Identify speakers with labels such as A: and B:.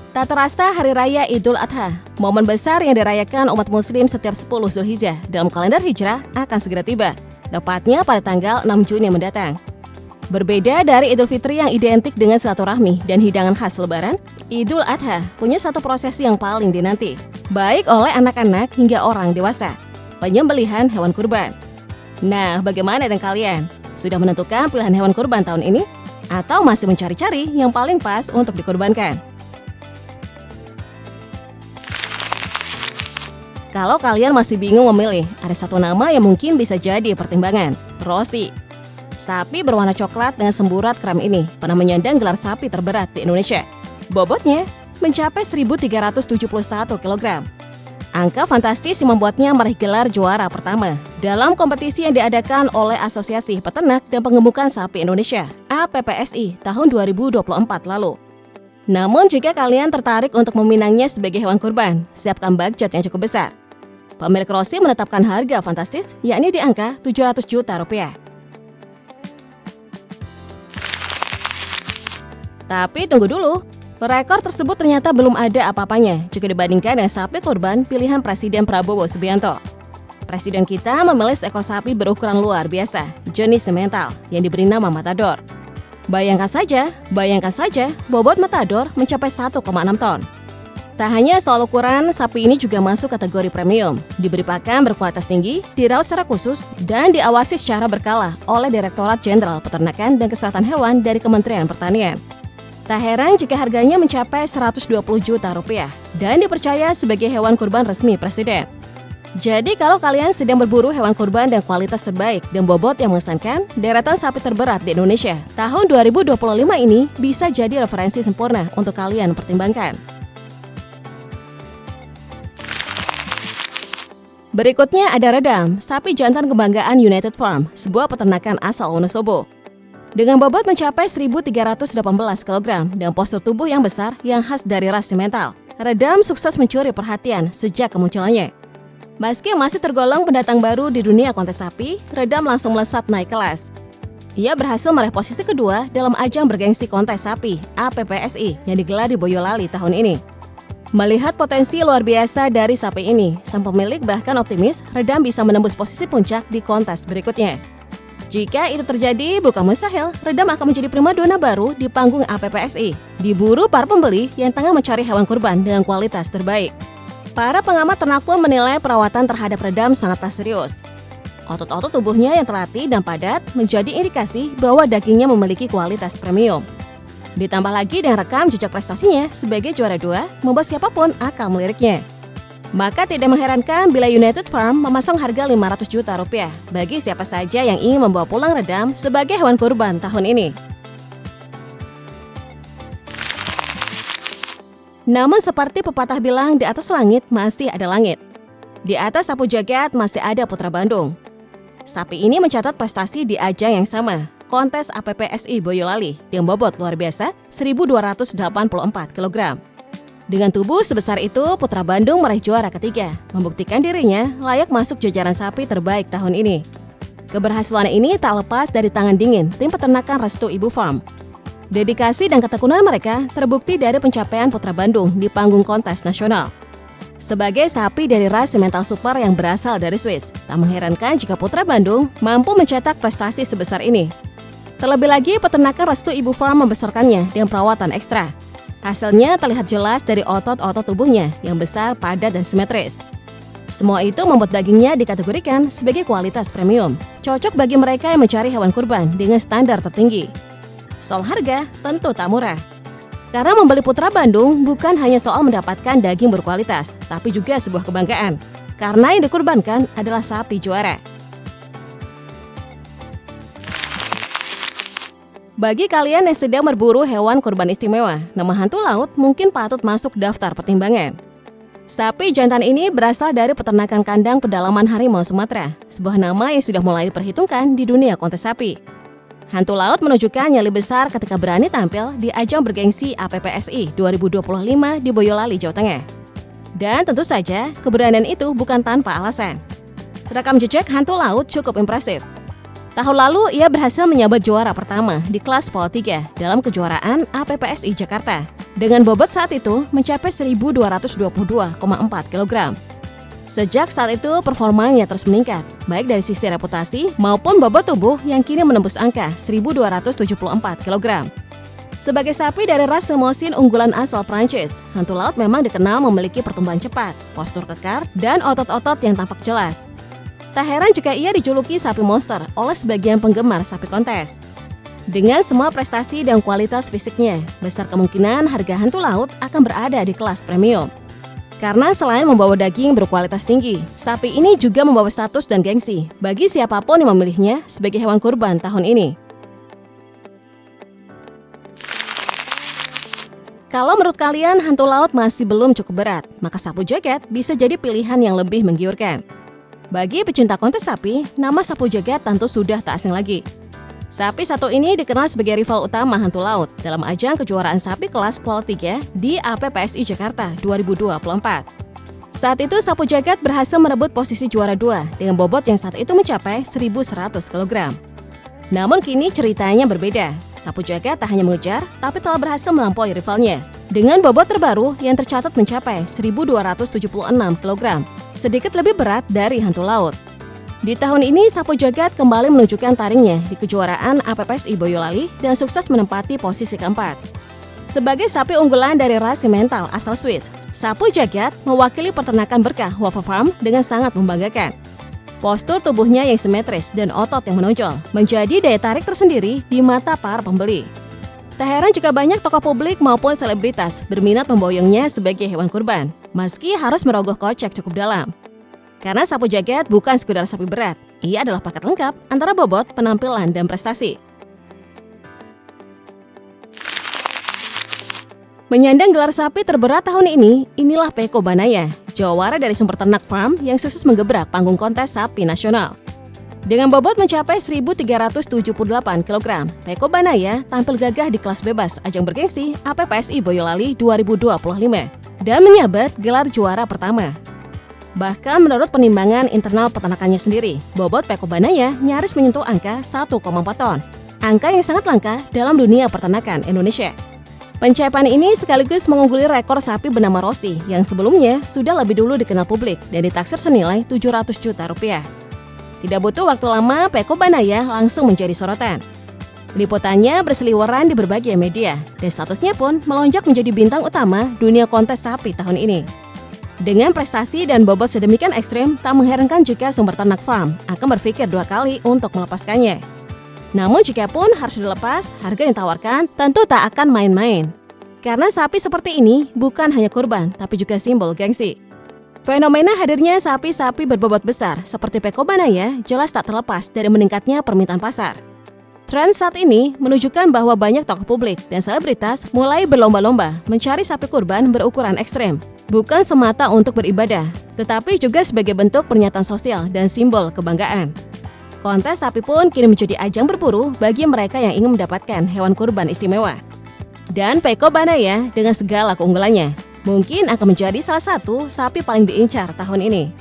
A: Tak terasa Hari Raya Idul Adha, momen besar yang dirayakan umat muslim setiap 10 Zulhijjah dalam kalender Hijrah akan segera tiba, tepatnya pada tanggal 6 Juni mendatang. Berbeda dari Idul Fitri yang identik dengan silaturahmi dan hidangan khas Lebaran, Idul Adha punya satu prosesi yang paling dinanti, baik oleh anak-anak hingga orang dewasa, penyembelihan hewan kurban. Nah, bagaimana dengan kalian? Sudah menentukan pilihan hewan kurban tahun ini? Atau masih mencari-cari yang paling pas untuk dikurbankan? Kalau kalian masih bingung memilih, ada satu nama yang mungkin bisa jadi pertimbangan, Rossi. Sapi berwarna coklat dengan semburat kram ini pernah menyandang gelar sapi terberat di Indonesia. Bobotnya mencapai 1.371 kg. Angka fantastis yang membuatnya meraih gelar juara pertama dalam kompetisi yang diadakan oleh Asosiasi Peternak dan Pengemukan Sapi Indonesia (APPSI) tahun 2024 lalu. Namun jika kalian tertarik untuk meminangnya sebagai hewan kurban, siapkan budget yang cukup besar. Pemilik Rossi menetapkan harga fantastis yakni di angka 700 juta rupiah. Tapi tunggu dulu, rekor tersebut ternyata belum ada apa-apanya jika dibandingkan dengan sapi kurban pilihan Presiden Prabowo Subianto. Presiden kita memilih seekor sapi berukuran luar biasa, jenis semental, yang diberi nama Matador. Bayangkan saja, bobot Matador mencapai 1,6 ton. Tak hanya soal ukuran, sapi ini juga masuk kategori premium, diberi pakan berkualitas tinggi, dirawat secara khusus, dan diawasi secara berkala oleh Direktorat Jenderal Peternakan dan Kesehatan Hewan dari Kementerian Pertanian. Tak heran jika harganya mencapai 120 juta rupiah dan dipercaya sebagai hewan kurban resmi Presiden. Jadi kalau kalian sedang berburu hewan kurban dan kualitas terbaik dan bobot yang mengesankan, deretan sapi terberat di Indonesia tahun 2025 ini bisa jadi referensi sempurna untuk kalian pertimbangkan. Berikutnya ada Redam, sapi jantan kebanggaan United Farm, sebuah peternakan asal Wonosobo. Dengan bobot mencapai 1.318 kg dan postur tubuh yang besar yang khas dari ras simental, Redam sukses mencuri perhatian sejak kemunculannya. Meski masih tergolong pendatang baru di dunia kontes sapi, Redam langsung melesat naik kelas. Ia berhasil meraih posisi kedua dalam ajang bergengsi kontes sapi APPSI yang digelar di Boyolali tahun ini. Melihat potensi luar biasa dari sapi ini, sang pemilik bahkan optimis Redam bisa menembus posisi puncak di kontes berikutnya. Jika itu terjadi, bukan mustahil, Redam akan menjadi primadona baru di panggung APPSI, diburu para pembeli yang tengah mencari hewan kurban dengan kualitas terbaik. Para pengamat ternak pun menilai perawatan terhadap Redam sangatlah serius. Otot-otot tubuhnya yang terlatih dan padat menjadi indikasi bahwa dagingnya memiliki kualitas premium. Ditambah lagi dengan rekam jejak prestasinya sebagai juara 2, membuat siapapun akan meliriknya. Maka tidak mengherankan bila United Farm memasang harga 500 juta rupiah bagi siapa saja yang ingin membawa pulang Redam sebagai hewan kurban tahun ini. Namun seperti pepatah bilang, di atas langit masih ada langit. Di atas sapu jagat masih ada Putra Bandung. Sapi ini mencatat prestasi di ajang yang sama, kontes APPSI Boyolali, yang bobot luar biasa 1.284 kg. Dengan tubuh sebesar itu, Putra Bandung meraih juara ketiga, membuktikan dirinya layak masuk jajaran sapi terbaik tahun ini. Keberhasilan ini tak lepas dari tangan dingin tim peternakan Restu Ibu Farm. Dedikasi dan ketekunan mereka terbukti dari pencapaian Putra Bandung di panggung kontes nasional. Sebagai sapi dari ras simental super yang berasal dari Swiss, tak mengherankan jika Putra Bandung mampu mencetak prestasi sebesar ini. Terlebih lagi, peternakan Restu Ibu Farm membesarkannya dengan perawatan ekstra. Hasilnya terlihat jelas dari otot-otot tubuhnya yang besar, padat, dan simetris. Semua itu membuat dagingnya dikategorikan sebagai kualitas premium, cocok bagi mereka yang mencari hewan kurban dengan standar tertinggi. Soal harga tentu tak murah. Karena membeli Putra Bandung bukan hanya soal mendapatkan daging berkualitas, tapi juga sebuah kebanggaan. Karena yang dikurbankan adalah sapi juara. Bagi kalian yang sedang berburu hewan kurban istimewa, nama hantu laut mungkin patut masuk daftar pertimbangan. Sapi jantan ini berasal dari peternakan kandang pedalaman harimau Sumatera, sebuah nama yang sudah mulai diperhitungkan di dunia kontes sapi. Hantu laut menunjukkan nyali besar ketika berani tampil di ajang bergengsi APPSI 2025 di Boyolali, Jawa Tengah. Dan tentu saja, keberanian itu bukan tanpa alasan. Rekam jejak hantu laut cukup impresif. Tahun lalu, ia berhasil menyabet juara pertama di kelas Pol 3 dalam kejuaraan APPSI Jakarta. Dengan bobot saat itu mencapai 1.222,4 kg. Sejak saat itu, performanya terus meningkat, baik dari sisi reputasi maupun bobot tubuh yang kini menembus angka 1.274 kg. Sebagai sapi dari ras Limousin unggulan asal Prancis, hantu laut memang dikenal memiliki pertumbuhan cepat, postur kekar, dan otot-otot yang tampak jelas. Tak heran jika ia dijuluki sapi monster oleh sebagian penggemar sapi kontes. Dengan semua prestasi dan kualitas fisiknya, besar kemungkinan harga hantu laut akan berada di kelas premium. Karena selain membawa daging berkualitas tinggi, sapi ini juga membawa status dan gengsi bagi siapapun yang memilihnya sebagai hewan kurban tahun ini. Kalau menurut kalian hantu laut masih belum cukup berat, maka sapu jagat bisa jadi pilihan yang lebih menggiurkan. Bagi pecinta kontes sapi, nama sapu jagat tentu sudah tak asing lagi. Sapi satu ini dikenal sebagai rival utama hantu laut dalam ajang kejuaraan sapi kelas Pol 3 di APPSI Jakarta 2024. Saat itu sapu jagat berhasil merebut posisi juara 2 dengan bobot yang saat itu mencapai 1.100 kg. Namun kini ceritanya berbeda. Sapu jagat tak hanya mengejar, tapi telah berhasil melampaui rivalnya dengan bobot terbaru yang tercatat mencapai 1.276 kg, sedikit lebih berat dari hantu laut. Di tahun ini, sapu jagat kembali menunjukkan taringnya di kejuaraan APPSI Boyolali dan sukses menempati posisi keempat. Sebagai sapi unggulan dari ras Simmental asal Swiss, sapu jagat mewakili peternakan berkah Wafa Farm dengan sangat membanggakan. Postur tubuhnya yang simetris dan otot yang menonjol menjadi daya tarik tersendiri di mata para pembeli. Tak heran jika banyak tokoh publik maupun selebritas berminat memboyongnya sebagai hewan kurban, meski harus merogoh kocek cukup dalam. Karena sapu jagat bukan sekedar sapi berat, ia adalah paket lengkap antara bobot, penampilan, dan prestasi. Menyandang gelar sapi terberat tahun ini, inilah Peko Banaya, jawara dari Sumber Ternak Farm yang sukses menggebrak panggung kontes sapi nasional. Dengan bobot mencapai 1.378 kg, Peko Banaya tampil gagah di kelas bebas ajang bergengsi APPSI Boyolali 2025 dan menyabet gelar juara pertama. Bahkan menurut penimbangan internal peternakannya sendiri, bobot Peko Banaya nyaris menyentuh angka 1,4 ton, angka yang sangat langka dalam dunia peternakan Indonesia. Pencapaian ini sekaligus mengungguli rekor sapi bernama Rossi yang sebelumnya sudah lebih dulu dikenal publik dan ditaksir senilai 700 juta rupiah. Tidak butuh waktu lama, Peko Banaya langsung menjadi sorotan. Liputannya berseliweran di berbagai media dan statusnya pun melonjak menjadi bintang utama dunia kontes sapi tahun ini. Dengan prestasi dan bobot sedemikian ekstrim, tak mengherankan jika Sumber Ternak Farm akan berpikir 2 kali untuk melepaskannya. Namun jikapun harus dilepas, harga yang ditawarkan tentu tak akan main-main. Karena sapi seperti ini bukan hanya kurban, tapi juga simbol gengsi. Fenomena hadirnya sapi-sapi berbobot besar seperti Peko Banaya jelas tak terlepas dari meningkatnya permintaan pasar. Tren saat ini menunjukkan bahwa banyak tokoh publik dan selebritas mulai berlomba-lomba mencari sapi kurban berukuran ekstrem. Bukan semata untuk beribadah, tetapi juga sebagai bentuk pernyataan sosial dan simbol kebanggaan. Kontes sapi pun kini menjadi ajang berburu bagi mereka yang ingin mendapatkan hewan kurban istimewa. Dan Peko Banaya dengan segala keunggulannya, mungkin akan menjadi salah satu sapi paling diincar tahun ini.